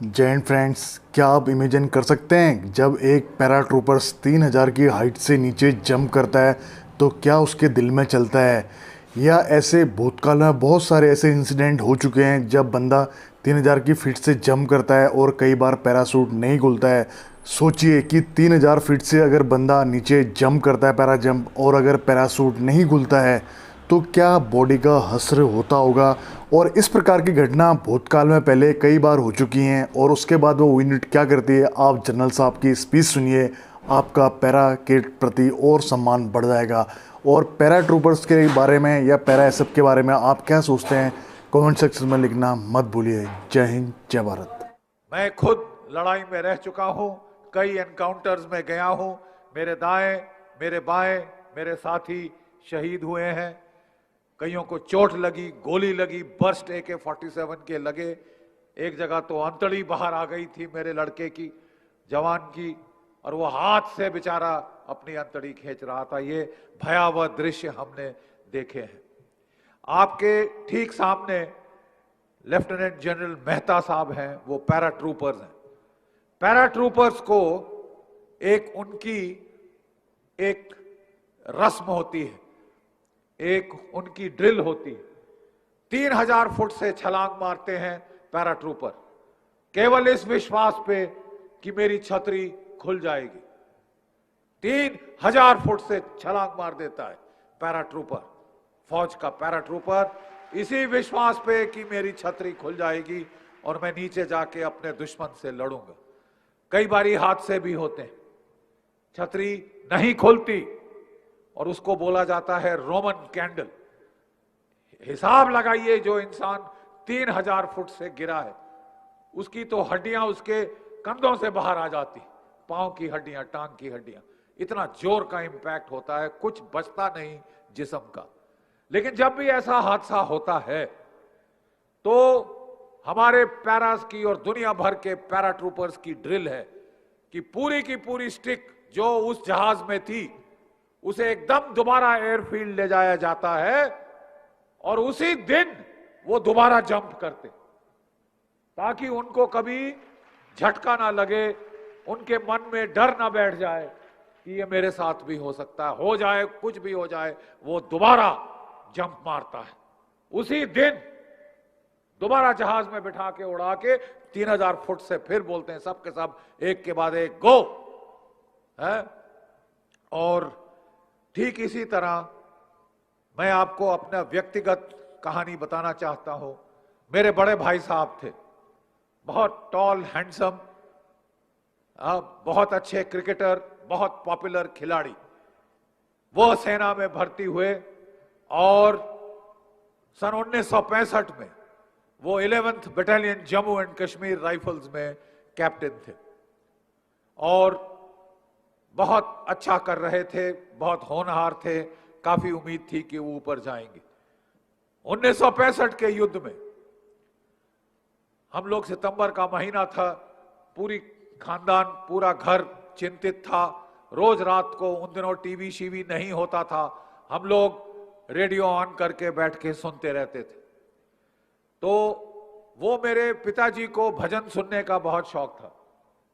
जय हिंद फ्रेंड्स, क्या आप इमेजिन कर सकते हैं जब एक पैराट्रूपर्स 3000 की हाइट से नीचे जंप करता है तो क्या उसके दिल में चलता है। या ऐसे भूतकाल में बहुत सारे ऐसे इंसिडेंट हो चुके हैं जब बंदा 3000 की फीट से जंप करता है और कई बार पैराशूट नहीं खुलता है। सोचिए कि 3000 फीट से अगर बंदा नीचे जंप करता है पैरा जंप, और अगर पैराशूट नहीं खुलता है तो क्या बॉडी का हश्र होता होगा। और इस प्रकार की घटना भूतकाल में पहले कई बार हो चुकी हैं और उसके बाद वो यूनिट क्या करती है, आप जनरल साहब की स्पीच सुनिए, आपका पैरा के प्रति और सम्मान बढ़ जाएगा। और पैरा ट्रूपर्स के बारे में या पैरा एसएफ के बारे में आप क्या सोचते हैं, कमेंट सेक्शन में लिखना मत भूलिए। जय हिंद, जय भारत। मैं खुद लड़ाई में रह चुका हूं, कई एनकाउंटर्स में गया हूं। मेरे दाएं, मेरे बाएं, मेरे साथी शहीद हुए हैं। कईयों को चोट लगी, गोली लगी, बर्स्ट AK-47 के लगे। एक जगह तो अंतड़ी बाहर आ गई थी मेरे लड़के की, जवान की, और वो हाथ से बेचारा अपनी अंतड़ी खींच रहा था। ये भयावह दृश्य हमने देखे हैं। आपके ठीक सामने लेफ्टिनेंट जनरल मेहता साहब हैं, वो पैरा ट्रूपर्स हैं। पैरा ट्रूपर्स को एक उनकी एक रस्म होती है, एक उनकी ड्रिल होती है। 3000 फुट से छलांग मारते हैं पैरा ट्रूपर, केवल इस विश्वास पे कि मेरी छतरी खुल जाएगी। 3000 फुट से छलांग मार देता है पैरा ट्रूपर, फौज का पैरा ट्रूपर, इसी विश्वास पे कि मेरी छतरी खुल जाएगी और मैं नीचे जाके अपने दुश्मन से लड़ूंगा। कई बारी हादसे भी होते हैं, छतरी नहीं खुलती और उसको बोला जाता है रोमन कैंडल। हिसाब लगाइए, जो इंसान 3000 फुट से गिरा है उसकी तो हड्डियां उसके कंधों से बाहर आ जाती, पांव की हड्डियां, टांग की हड्डियां। इतना जोर का इंपैक्ट होता है, कुछ बचता नहीं जिस्म का। लेकिन जब भी ऐसा हादसा होता है तो हमारे पैरास की और दुनिया भर के पैरा ट्रूपर्स की ड्रिल है कि पूरी की पूरी स्टिक जो उस जहाज में थी उसे एकदम दोबारा एयरफील्ड ले जाया जाता है और उसी दिन वो दोबारा जंप करते, ताकि उनको कभी झटका ना लगे, उनके मन में डर ना बैठ जाए कि ये मेरे साथ भी हो सकता है, हो जाए कुछ भी हो जाए, वो दोबारा जंप मारता है। उसी दिन दोबारा जहाज में बिठा के उड़ा के 3000 फुट से फिर बोलते हैं सब के सब एक के बाद एक गो है। और ठीक इसी तरह मैं आपको अपना व्यक्तिगत कहानी बताना चाहता हूं। मेरे बड़े भाई साहब थे, बहुत टॉल हैंडसम, बहुत अच्छे क्रिकेटर, बहुत पॉपुलर खिलाड़ी। वो सेना में भर्ती हुए और सन 1965 में वो 11th battalion Jammu and Kashmir rifles में कैप्टन थे और बहुत अच्छा कर रहे थे, बहुत होनहार थे, काफी उम्मीद थी कि वो ऊपर जाएंगे। 1965 के युद्ध में हम लोग, सितंबर का महीना था, पूरी खानदान, पूरा घर चिंतित था। रोज रात को, उन दिनों टीवी शीवी नहीं होता था, हम लोग रेडियो ऑन करके बैठ के सुनते रहते थे। तो वो मेरे पिताजी को भजन सुनने का बहुत शौक था,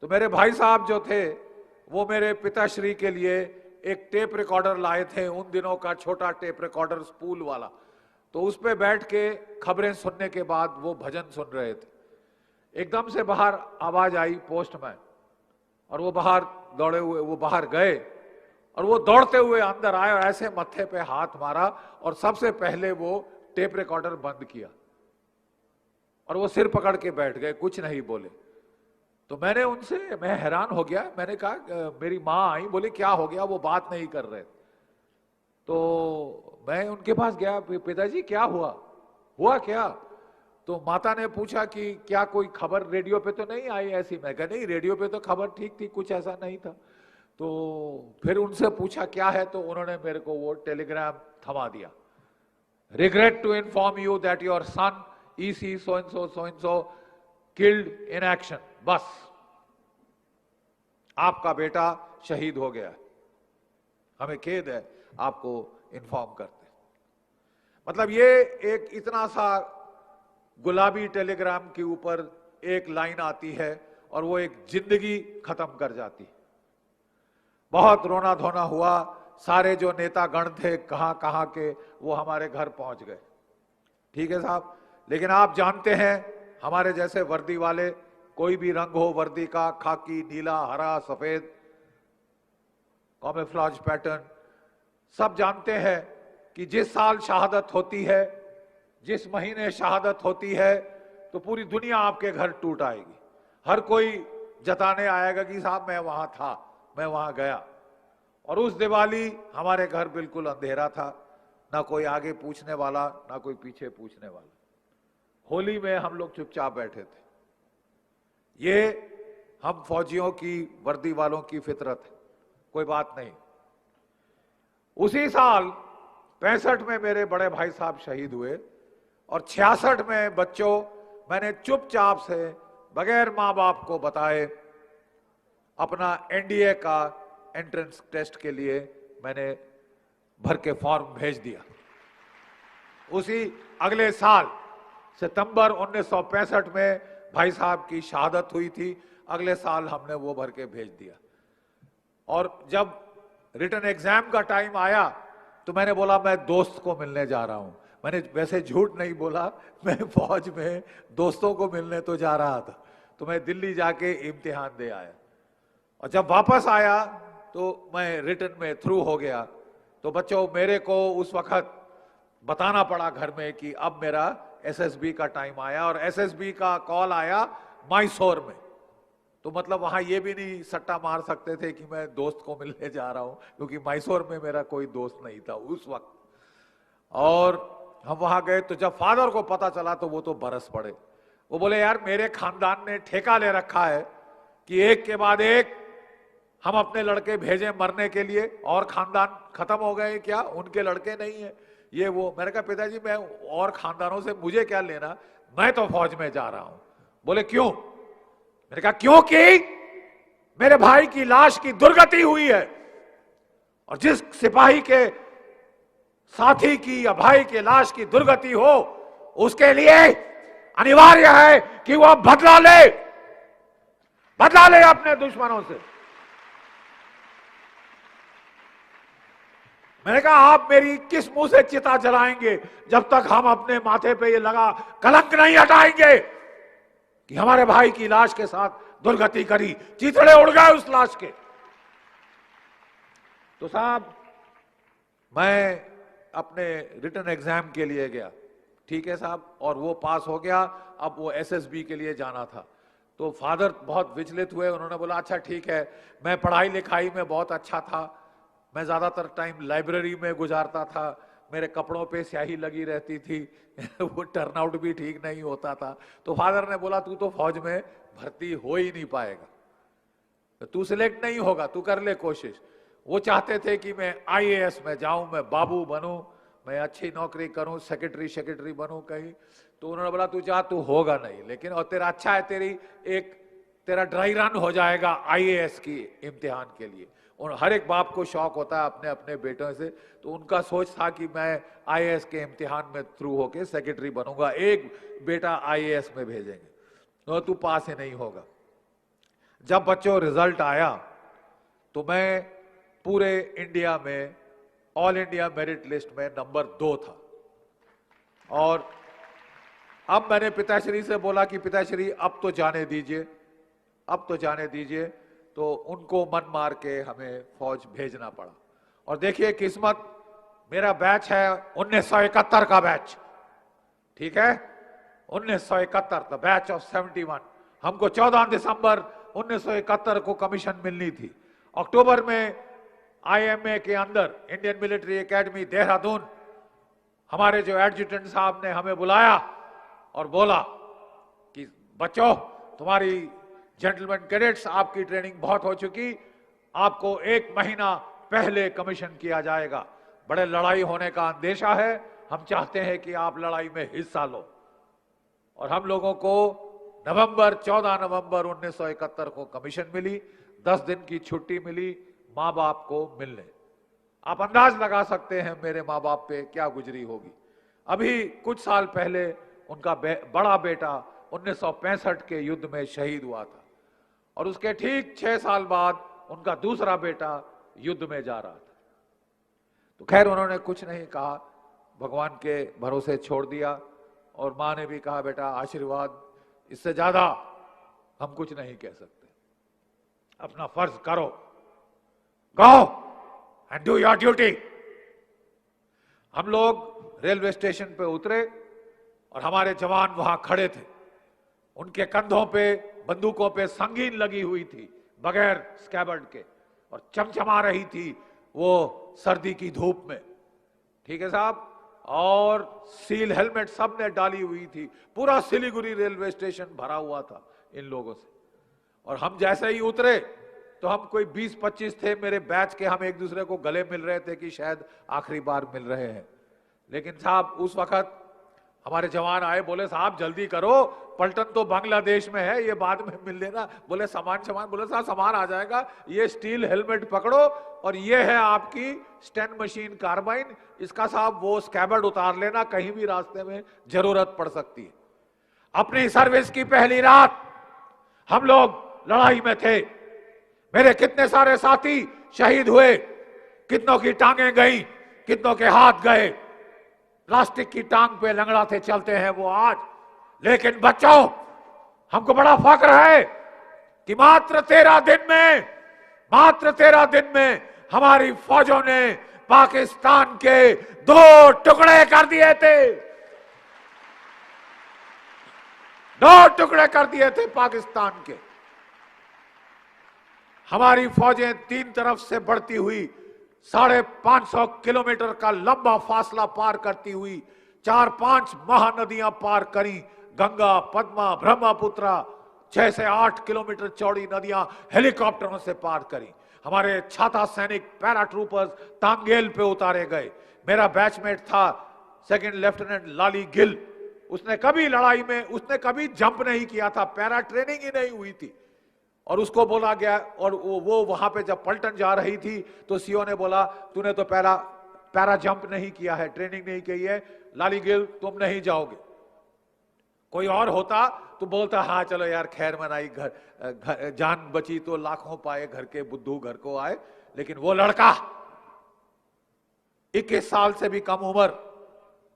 तो मेरे भाई साहब जो थे वो मेरे पिताश्री के लिए एक टेप रिकॉर्डर लाए थे, उन दिनों का छोटा टेप रिकॉर्डर स्पूल वाला। तो उस पे बैठ के खबरें सुनने के बाद वो भजन सुन रहे थे। एकदम से बाहर आवाज आई, पोस्टमैन, और वो बाहर दौड़े हुए वो बाहर गए और वो दौड़ते हुए अंदर आए और ऐसे मत्थे पे हाथ मारा और सबसे पहले वो टेप रिकॉर्डर बंद किया और वो सिर पकड़ के बैठ गए, कुछ नहीं बोले। तो मैं हैरान हो गया। मैंने कहा, मेरी माँ आई, बोले क्या हो गया, वो बात नहीं कर रहे। तो मैं उनके पास गया, पिताजी क्या हुआ, हुआ क्या? तो माता ने पूछा कि क्या कोई खबर रेडियो पे तो नहीं आई ऐसी? मैं कहा नहीं, रेडियो पे तो खबर ठीक थी, कुछ ऐसा नहीं था। तो फिर उनसे पूछा क्या है, तो उन्होंने मेरे को वो टेलीग्राम थमा दिया। Regret to inform you that your son EC so and so killed in action. बस, आपका बेटा शहीद हो गया, हमें खेद है आपको इन्फॉर्म करते। मतलब ये एक इतना सा गुलाबी टेलीग्राम के ऊपर एक लाइन आती है और वो एक जिंदगी खत्म कर जाती है। बहुत रोना धोना हुआ, सारे जो नेता गण थे कहां कहां के वो हमारे घर पहुंच गए। ठीक है साहब, लेकिन आप जानते हैं हमारे जैसे वर्दी वाले, कोई भी रंग हो वर्दी का, खाकी, नीला, हरा, सफेद, कॉमेफ्लाज पैटर्न, सब जानते हैं कि जिस साल शहादत होती है, जिस महीने शहादत होती है, तो पूरी दुनिया आपके घर टूट आएगी। हर कोई जताने आएगा कि साहब मैं वहां था, मैं वहां गया। और उस दिवाली हमारे घर बिल्कुल अंधेरा था, ना कोई आगे पूछने वाला, ना कोई पीछे पूछने वाला। होली में हम लोग चुपचाप बैठे थे। ये हम फौजियों की, वर्दी वालों की फितरत है, कोई बात नहीं। उसी साल 65 में मेरे बड़े भाई साहब शहीद हुए और 66 में बच्चों मैंने चुपचाप से बगैर मां बाप को बताए अपना एनडीए का एंट्रेंस टेस्ट के लिए मैंने भर के फॉर्म भेज दिया। उसी अगले साल सितंबर 1965 में भाई साहब की शहादत हुई थी, अगले साल हमने वो भर के भेज दिया। और जब रिटन एग्जाम का टाइम आया तो मैंने बोला मैं दोस्त को मिलने जा रहा हूं। मैंने वैसे झूठ नहीं बोला, मैं फौज में दोस्तों को मिलने तो जा रहा था। तो मैं दिल्ली जाके इम्तिहान दे आया और जब वापस आया तो मैं रिटन में थ्रू हो गया। तो बच्चों मेरे को उस वक्त बताना पड़ा घर में कि अब मेरा एसएसबी का टाइम आया और एसएसबी का कॉल आया मैसूर में। तो मतलब वहां ये भी नहीं सट्टा मार सकते थे कि मैं दोस्त को मिलने जा रहा हूं, क्योंकि मैसूर में मेरा कोई दोस्त नहीं था उस वक्त। और हम वहां गए तो जब फादर को पता चला तो वो तो बरस पड़े। वो बोले यार मेरे खानदान ने ठेका ले रखा है कि एक के बाद एक हम अपने लड़के भेजें मरने के लिए, और खानदान खत्म हो गए क्या, उनके लड़के नहीं है ये वो। मैंने कहा पिताजी मैं और खानदानों से मुझे क्या लेना, मैं तो फौज में जा रहा हूं। बोले क्यों? मैंने कहा क्योंकि मेरे भाई की लाश की दुर्गति हुई है और जिस सिपाही के साथी की या भाई के लाश की दुर्गति हो उसके लिए अनिवार्य है कि वह बदला ले अपने दुश्मनों से। मैंने कहा आप मेरी किस मुंह से चिता जलाएंगे जब तक हम अपने माथे पे ये लगा कलंक नहीं हटाएंगे कि हमारे भाई की लाश के साथ दुर्गति करी, चीथड़े उड़ गए उस लाश के। तो साहब मैं अपने रिटन एग्जाम के लिए गया, ठीक है साहब, और वो पास हो गया। अब वो एसएसबी के लिए जाना था। तो फादर बहुत विचलित हुए, उन्होंने बोला अच्छा ठीक है, मैं पढ़ाई लिखाई में बहुत अच्छा था, मैं ज्यादातर टाइम लाइब्रेरी में गुजारता था, मेरे कपड़ों पे स्याही लगी रहती थी वो टर्नआउट भी ठीक नहीं होता था। तो फादर ने बोला तू तो फौज में भर्ती हो ही नहीं पाएगा, तू सिलेक्ट नहीं होगा, तू कर ले कोशिश। वो चाहते थे कि मैं आईएएस में जाऊं, मैं बाबू बनूं, मैं अच्छी नौकरी करूं, सेक्रेटरी बनूं कहीं। तो उन्होंने बोला तू जा, तू होगा नहीं, लेकिन और तेरा अच्छा है, तेरा ड्राई रन हो जाएगा आईएएस की इम्तिहान के लिए। और हर एक बाप को शौक होता है अपने अपने बेटों से। तो उनका सोच था कि मैं आईएएस के इम्तिहान में थ्रू होके सेक्रेटरी बनूंगा, एक बेटा आईएएस में भेजेंगे, तो तू पास ही नहीं होगा। जब बच्चों रिजल्ट आया तो मैं पूरे इंडिया में ऑल इंडिया मेरिट लिस्ट में नंबर 2 था। और अब मैंने पिताश्री से बोला कि पिताश्री अब तो जाने दीजिए, अब तो जाने दीजिए। तो उनको मन मार के हमें फौज भेजना पड़ा। और देखिए किस्मत, मेरा बैच है 1971 का बैच, ठीक है, 1971 द बैच ऑफ 71। हमको 14 दिसंबर 1971 को कमीशन मिलनी थी। अक्टूबर में आईएमए के अंदर, इंडियन मिलिट्री एकेडमी देहरादून, हमारे जो एडजुटेंट साहब ने हमें बुलाया और बोला कि बच्चों तुम्हारी जेंटलमैन कैडेट्स आपकी ट्रेनिंग बहुत हो चुकी, आपको 1 महीना पहले कमीशन किया जाएगा। बड़े लड़ाई होने का अंदेशा है, हम चाहते हैं कि आप लड़ाई में हिस्सा लो। और हम लोगों को 14 नवंबर 1971 को कमीशन मिली, 10 दिन की छुट्टी मिली माँ बाप को मिलने। आप अंदाज लगा सकते हैं मेरे माँ बाप पे क्या गुजरी होगी। अभी कुछ साल पहले उनका बड़ा बेटा 1965 के युद्ध में शहीद हुआ था और उसके ठीक 6 साल बाद उनका दूसरा बेटा युद्ध में जा रहा था। तो खैर उन्होंने कुछ नहीं कहा, भगवान के भरोसे छोड़ दिया और मां ने भी कहा बेटा आशीर्वाद, इससे ज्यादा हम कुछ नहीं कह सकते, अपना फर्ज करो, go and do your duty. हम लोग रेलवे स्टेशन पे उतरे और हमारे जवान वहां खड़े थे, उनके कंधों पे बंदूकों पे संगीन लगी हुई थी बगैर स्कैबर्ड के और चमचमा रही थी वो सर्दी की धूप में, ठीक है साहब, और सील हेलमेट सबने डाली हुई थी। पूरा सिलीगुड़ी रेलवे स्टेशन भरा हुआ था इन लोगों से। और हम जैसे ही उतरे तो हम कोई 20-25 थे मेरे बैच के, हम एक दूसरे को गले मिल रहे थे कि शायद आखिरी बार मिल रहे हैं। लेकिन साहब उस वक्त हमारे जवान आए, बोले साहब जल्दी करो, पलटन तो बांग्लादेश में है, ये बाद में मिल लेना। बोले सामान, बोले साहब सामान आ जाएगा, ये स्टील हेलमेट पकड़ो और ये है आपकी स्टेन मशीन कार्बाइन, इसका साहब वो स्कैबर्ड उतार लेना, कहीं भी रास्ते में जरूरत पड़ सकती है। अपनी सर्विस की पहली रात हम लोग लड़ाई में थे, मेरे कितने सारे साथी शहीद हुए, कितनों की टांगें गई, कितनों के हाथ गए, प्लास्टिक की टांग पे लंगड़ाते चलते हैं वो आज। लेकिन बच्चों, हमको बड़ा फख्र है कि मात्र 13 दिन में हमारी फौजों ने पाकिस्तान के 2 टुकड़े कर दिए थे, 2 टुकड़े कर दिए थे पाकिस्तान के। हमारी फौजें 3 तरफ से बढ़ती हुई 550 किलोमीटर का लंबा फासला पार करती हुई 4-5 महानदियां पार करी, गंगा, पद्मा, ब्रह्मपुत्रा, 6 से 8 किलोमीटर चौड़ी नदियां हेलीकॉप्टरों से पार करी। हमारे छाता सैनिक पैराट्रूपर्स तांगेल पे उतारे गए। मेरा बैचमेट था 2nd लेफ्टिनेंट लाली गिल, उसने कभी लड़ाई में, उसने कभी जंप नहीं किया था, पैरा ट्रेनिंग ही नहीं हुई थी। और उसको बोला गया, और वो वहां पे जब पलटन जा रही थी तो सीओ ने बोला तूने तो पैरा जंप नहीं किया है, ट्रेनिंग नहीं की है, लाली गिल तुम नहीं जाओगे। कोई और होता तो बोलता हाँ चलो यार खैर मनाई, घर जान बची तो लाखों पाए, घर के बुद्धू घर को आए। लेकिन वो लड़का 21 साल से भी कम उम्र,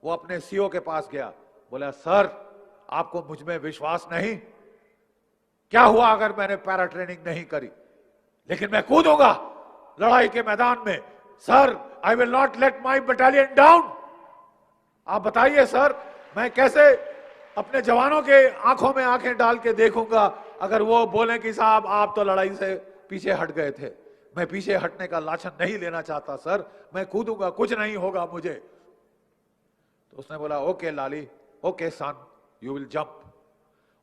वो अपने सीओ के पास गया, बोला सर आपको मुझ में विश्वास नहीं, क्या हुआ अगर मैंने पैरा ट्रेनिंग नहीं करी, लेकिन मैं कूदूंगा लड़ाई के मैदान में, sir I will not let my battalion down. आप बताइए सर, मैं कैसे अपने जवानों के आंखों में आंखें डाल के देखूंगा अगर वो बोले कि साहब आप तो लड़ाई से पीछे हट गए थे। मैं पीछे हटने का लाछन नहीं लेना चाहता सर, मैं कूदूंगा, कुछ नहीं होगा मुझे। तो उसने बोला okay Lali, okay son, you will jump.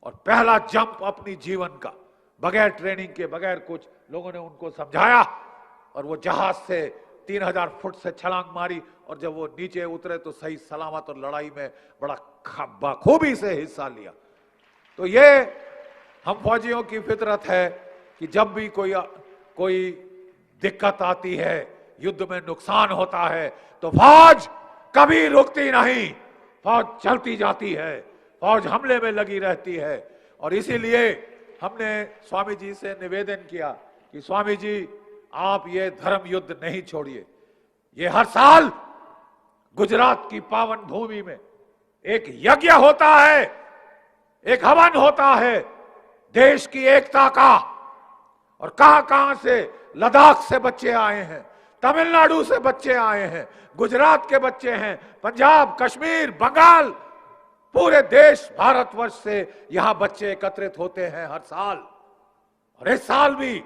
और पहला जंप अपनी जीवन का, बगैर ट्रेनिंग के, बगैर कुछ, लोगों ने उनको समझाया और वो जहाज से 3000 फुट से छलांग मारी और जब वो नीचे उतरे तो सही सलामत और लड़ाई में बड़ा बखूबी से हिस्सा लिया। तो ये हम फौजियों की फितरत है कि जब भी कोई दिक्कत आती है, युद्ध में नुकसान होता है, तो फौज कभी रुकती नहीं, फौज चलती जाती है, फौज हमले में लगी रहती है। और इसीलिए हमने स्वामी जी से निवेदन किया कि स्वामी जी आप ये धर्म युद्ध नहीं छोड़िए। ये हर साल गुजरात की पावन भूमि में एक यज्ञ होता है, एक हवन होता है देश की एकता का। और कहां से, लद्दाख से बच्चे आए हैं, तमिलनाडु से बच्चे आए हैं, गुजरात के बच्चे हैं, पंजाब, कश्मीर, बंगाल, पूरे देश भारतवर्ष से यहां बच्चे एकत्रित होते हैं हर साल। और इस साल भी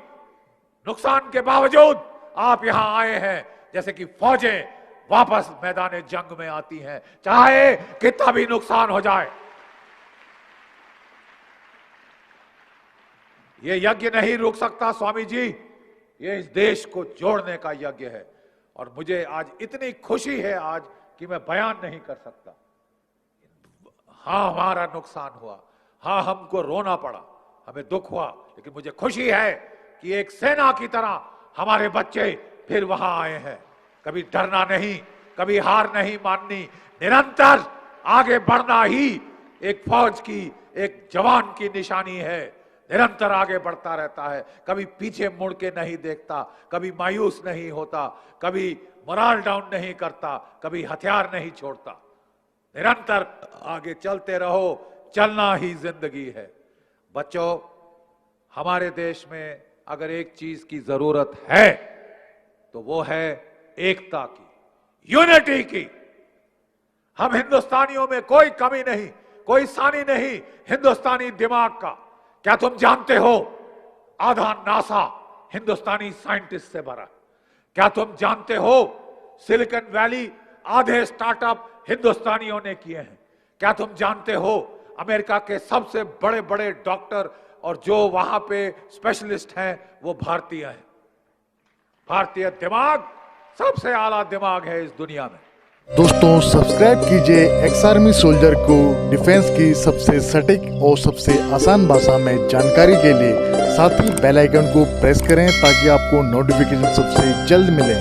नुकसान के बावजूद आप यहां आए हैं, जैसे कि फौजें वापस मैदान जंग में आती हैं, चाहे कितना भी नुकसान हो जाए। ये यज्ञ नहीं रुक सकता स्वामी जी, ये इस देश को जोड़ने का यज्ञ है। और मुझे आज इतनी खुशी है आज कि मैं बयान नहीं कर सकता। हाँ हमारा नुकसान हुआ, हाँ हमको रोना पड़ा, हमें दुख हुआ, लेकिन मुझे खुशी है कि एक सेना की तरह हमारे बच्चे फिर वहां आए हैं। कभी डरना नहीं, कभी हार नहीं माननी, निरंतर आगे बढ़ना ही एक फौज की, एक जवान की निशानी है। निरंतर आगे बढ़ता रहता है, कभी पीछे मुड़ के नहीं देखता, कभी मायूस नहीं होता, कभी मोरल डाउन नहीं करता, कभी हथियार नहीं छोड़ता। निरंतर आगे चलते रहो, चलना ही जिंदगी है। बच्चों, हमारे देश में अगर एक चीज की जरूरत है तो वो है एकता की, यूनिटी की। हम हिंदुस्तानियों में कोई कमी नहीं, कोई सानी नहीं हिंदुस्तानी दिमाग का। क्या तुम जानते हो आधा नासा हिंदुस्तानी साइंटिस्ट से भरा? क्या तुम जानते हो सिलिकॉन वैली आधे स्टार्टअप हिंदुस्तानियों ने किए हैं? क्या तुम जानते हो अमेरिका के सबसे बड़े बड़े डॉक्टर और जो वहां पे स्पेशलिस्ट हैं वो भारतीय हैं? भारतीय दिमाग सबसे आला दिमाग है इस दुनिया में। दोस्तों, सब्सक्राइब कीजिए एक्स आर्मी सोल्जर को डिफेंस की सबसे सटीक और सबसे आसान भाषा में जानकारी के लिए। साथ ही बेल आइकन को प्रेस करें ताकि आपको नोटिफिकेशन सबसे जल्द मिले।